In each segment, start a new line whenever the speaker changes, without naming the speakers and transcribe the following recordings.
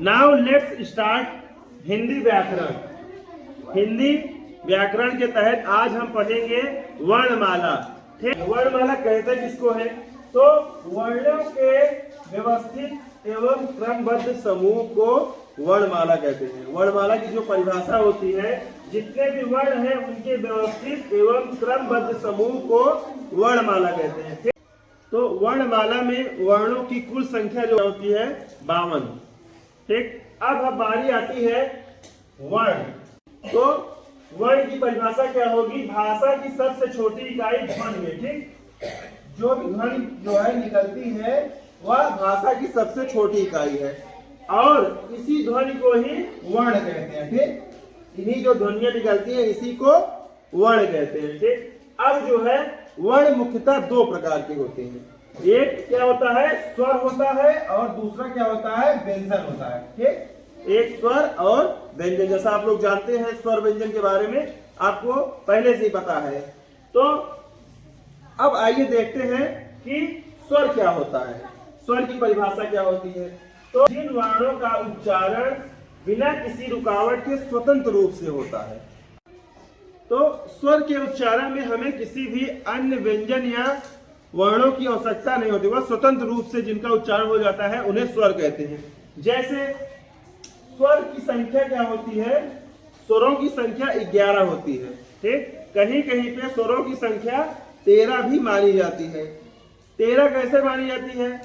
Now let's start Hindi व्याकरण। हिंदी व्याकरण के तहत आज हम पढ़ेंगे वर्णमाला। ठीक, वर्णमाला कहते किसको है? तो वर्णों के व्यवस्थित एवं क्रमबद्ध समूह को वर्णमाला कहते हैं। वर्णमाला की जो परिभाषा होती है, जितने भी वर्ण हैं उनके व्यवस्थित एवं क्रमबद्ध समूह को वर्णमाला कहते हैं। ठीक, तो वर्णमाला में वर्णों की कुल संख्या जो होती है 52। ठीक, अब बारी आती है वर्ण। तो वर्ण की परिभाषा क्या होगी? भाषा की सबसे छोटी इकाई ध्वनि है। ठीक, जो भी ध्वनि जो है निकलती है वह भाषा की सबसे छोटी इकाई है और इसी ध्वनि को ही वर्ण कहते हैं। ठीक, इन्हीं जो ध्वनियां निकलती है इसी को वर्ण कहते हैं। ठीक, अब जो है वर्ण मुख्यतः दो प्रकार के होते हैं। एक क्या होता है? स्वर होता है और दूसरा क्या होता है? व्यंजन होता है। ठीक, एक स्वर और व्यंजन। जैसा आप लोग जानते हैं स्वर व्यंजन के बारे में आपको पहले से ही पता है। तो अब आइए देखते हैं कि स्वर क्या होता है, स्वर की परिभाषा क्या होती है। तो जिन वर्णों का उच्चारण बिना किसी रुकावट के स्वतंत्र रूप से होता है। तो स्वर के उच्चारण में हमें किसी भी अन्य व्यंजन या वर्णों की आवश्यकता नहीं होती, वह स्वतंत्र रूप से जिनका उच्चारण हो जाता है उन्हें स्वर कहते हैं। जैसे स्वर की संख्या क्या होती है? स्वरों की संख्या 11 होती है। ठीक, कहीं कहीं पे स्वरों की संख्या 13 भी मानी जाती है। 13 कैसे मानी जाती है?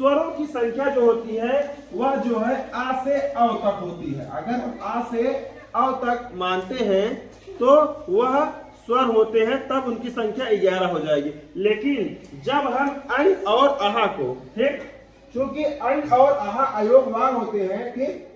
स्वरों की संख्या जो होती है वह जो है आ से अ तक होती है। अगर हम आ से अ तक मानते हैं तो वह स्वर होते हैं, तब उनकी संख्या 11 हो जाएगी। लेकिन जब हम अं और आहा को, ठीक, क्योंकि अं और आहा अयोगवाग होते हैं। ठीक,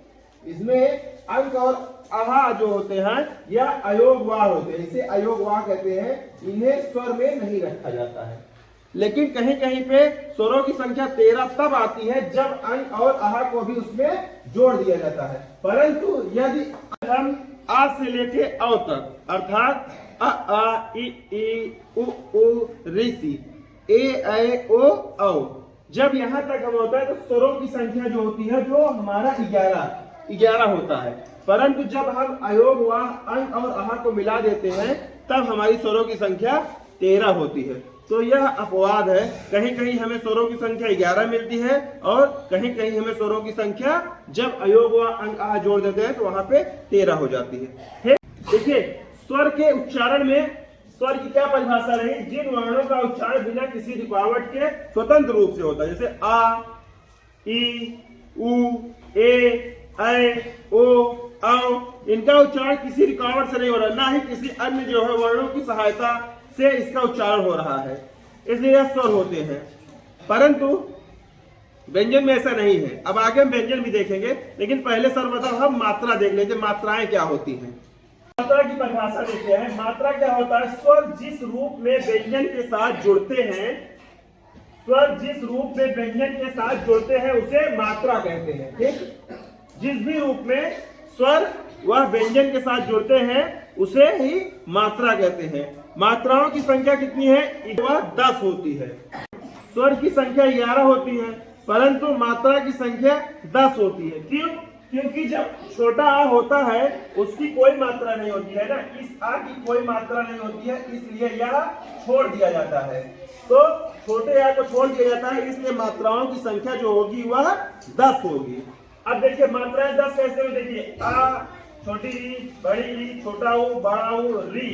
इसमें अंक और आहा जो होते हैं यह अयोगवाग होते हैं, इसे अयोगवाग कहते हैं। इन्हें स्वर में नहीं रखा जाता है। लेकिन कहीं कहीं पे स्वरों की संख्या 13 तब आती है जब अंक और आहा को भी उसमें जोड़ दिया जाता है। परंतु यदि हम आ से लेके अ तक, अर्थात अ आ इ उ ऋ सी ए ऐ ओ औ, जब यहाँ तक हम होता है तो स्वरों की संख्या जो होती है जो हमारा 11 होता है। परंतु जब हम अयोग व अंक और आहा को मिला देते हैं तब हमारी स्वरों की संख्या 13 होती है। तो यह अपवाद है, कहीं कहीं हमें स्वरों की संख्या 11 मिलती है और कहीं कहीं हमें स्वरों की संख्या जब अयोग व अंक आहा जोड़ देते हैं तो वहां पे 13 हो जाती है। देखिए, स्वर के उच्चारण में स्वर की क्या परिभाषा रही? जिन वर्णों का उच्चारण बिना किसी रुकावट के स्वतंत्र रूप से होता है, जैसे आ, ई, उ, ए, ऐ, ओ, औ, इनका उच्चारण किसी रुकावट से नहीं हो रहा, ना ही किसी अन्य जो है वर्णों की सहायता से इसका उच्चारण हो रहा है, इसलिए यह स्वर होते हैं। परंतु व्यंजन में ऐसा नहीं है। अब आगे हम व्यंजन भी देखेंगे, लेकिन पहले सर्वप्रथम हम मात्रा देख लेते हैं। मात्राएं क्या होती हैं? मात्रा की परिभाषा देखते हैं। मात्रा क्या होता है? स्वर जिस रूप में व्यंजन के साथ जुड़ते हैं, स्वर जिस रूप में व्यंजन के साथ जुड़ते हैं उसे मात्रा कहते हैं। ठीक, जिस भी रूप में स्वर वह व्यंजन के साथ जुड़ते हैं उसे ही मात्रा कहते हैं। मात्राओं की संख्या कितनी है? वह 10 होती है। स्वर की संख्या 11 होती है परंतु मात्रा की संख्या 10 होती है। क्यों? क्योंकि जब छोटा आ होता है उसकी कोई मात्रा नहीं होती है ना, इस आ की कोई मात्रा नहीं होती है, इसलिए यह छोड़ दिया जाता है। तो छोटे आ को छोड़ दिया जाता है, इसलिए मात्राओं की संख्या जो होगी वह 10 होगी। अब देखिए मात्राएं 10 कैसे हुई? देखिए, आ, छोटी री, बड़ी री, छोटा ऊ, बड़ा ऊ, री,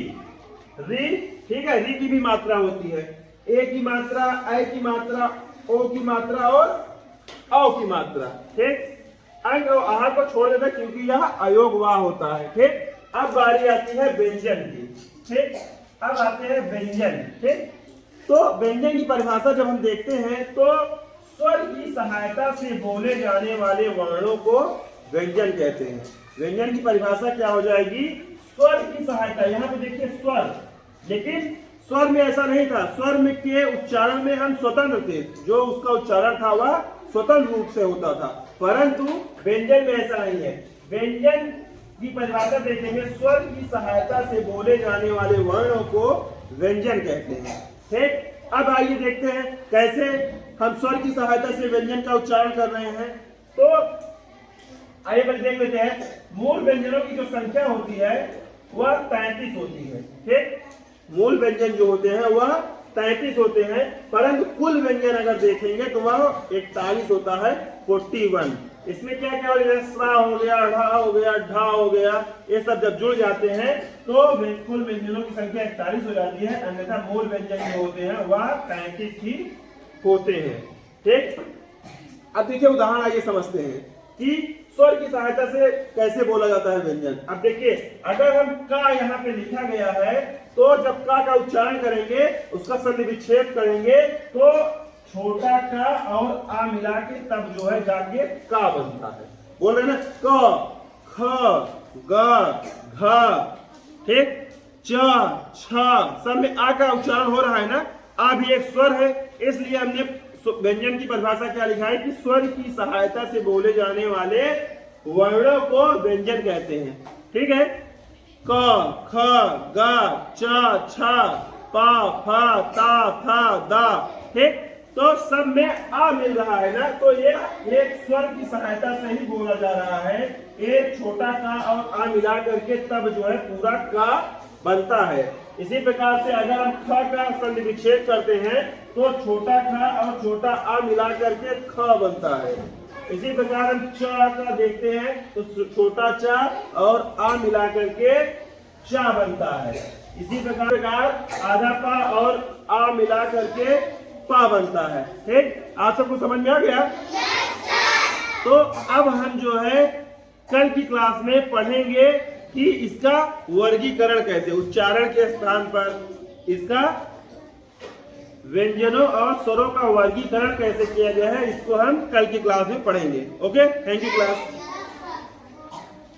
ठीक है, री की भी मात्रा होती है। ए की मात्रा, ऐ की मात्रा, ओ की मात्रा और औ की मात्रा। ठीक, अंक और आहा को छोड़ देता क्योंकि यह अयोगवाह होता है। ठीक, अब बारी आती है व्यंजन की। ठीक, अब आते हैं व्यंजन। ठीक, तो व्यंजन की परिभाषा जब हम देखते हैं तो स्वर की सहायता से बोले जाने वाले वर्णों को व्यंजन कहते हैं। व्यंजन की परिभाषा क्या हो जाएगी? स्वर की सहायता। यहाँ पे देखिए स्वर, लेकिन स्वर में ऐसा नहीं था। स्वर में के उच्चारण में हम स्वतंत्र थे, जो उसका उच्चारण था वह स्वतंत्र रूप से होता था। परंतु व्यंजन में ऐसा नहीं है। व्यंजन की परिभाषा देखेंगे, स्वर की सहायता से बोले जाने वाले वर्णों को व्यंजन कहते हैं। ठीक, अब आइए देखते हैं कैसे हम स्वर की सहायता से व्यंजन का उच्चारण कर रहे हैं। तो आइए पहले देख लेते हैं। मूल व्यंजनों की जो संख्या होती है वह 33 होती है। ठीक, मूल व्यंजन जो होते हैं वह 33 होते हैं, परंतु कुल व्यंजन अगर देखेंगे तो वह 41 होता है, 41। इसमें क्या क्या हो गया, स्वा हो गया, ढा हो गया, ढा हो गया, ये सब जब जुड़ जाते हैं तो कुल व्यंजनों की संख्या 41 हो जाती है, अन्यथा मूल व्यंजन जो होते हैं वह 33 ही होते हैं। ठीक, अब देखिए उदाहरण आइए समझते हैं कि स्वर की सहायता से कैसे बोला जाता है व्यंजन। अब देखिए अगर हम का यहाँ पे लिखा गया है तो जब का उच्चारण करेंगे, उसका संधि विच्छेद करेंगे तो छोटा का और आ मिला के तब जो है जाके का बनता है। बोल रहे ना, क ख ग घ, ठीक, च छ सब में आ का उच्चारण हो रहा है ना। आ भी एक स्वर है, इसलिए हमने व्यंजन की परिभाषा क्या लिखा है कि स्वर की सहायता से बोले जाने वाले वर्णों को व्यंजन कहते हैं। ठीक है, क ख ग च छ प फ ता थ द। ठीक, तो सब में आ मिल रहा है ना, तो ये एक स्वर की सहायता से ही बोला जा रहा है। एक छोटा का और आ मिला करके तब जो है पूरा का बनता है। इसी प्रकार से अगर हम ख का संधि विच्छेद करते हैं तो छोटा ख और छोटा आ मिला करके ख बनता है। इसी प्रकार हम च का देखते हैं तो छोटा च और आ मिला करके चा बनता है। इसी प्रकार आधा पा और आ मिला करके पा बनता है। ठीक, आप सबको समझ में आ गया? तो अब हम जो है कल की क्लास में पढ़ेंगे कि इसका वर्गीकरण कैसे, उच्चारण के स्थान पर इसका व्यंजनों और स्वरों का वर्गीकरण कैसे किया गया है, इसको हम कल की क्लास में पढ़ेंगे। Okay, thank you class.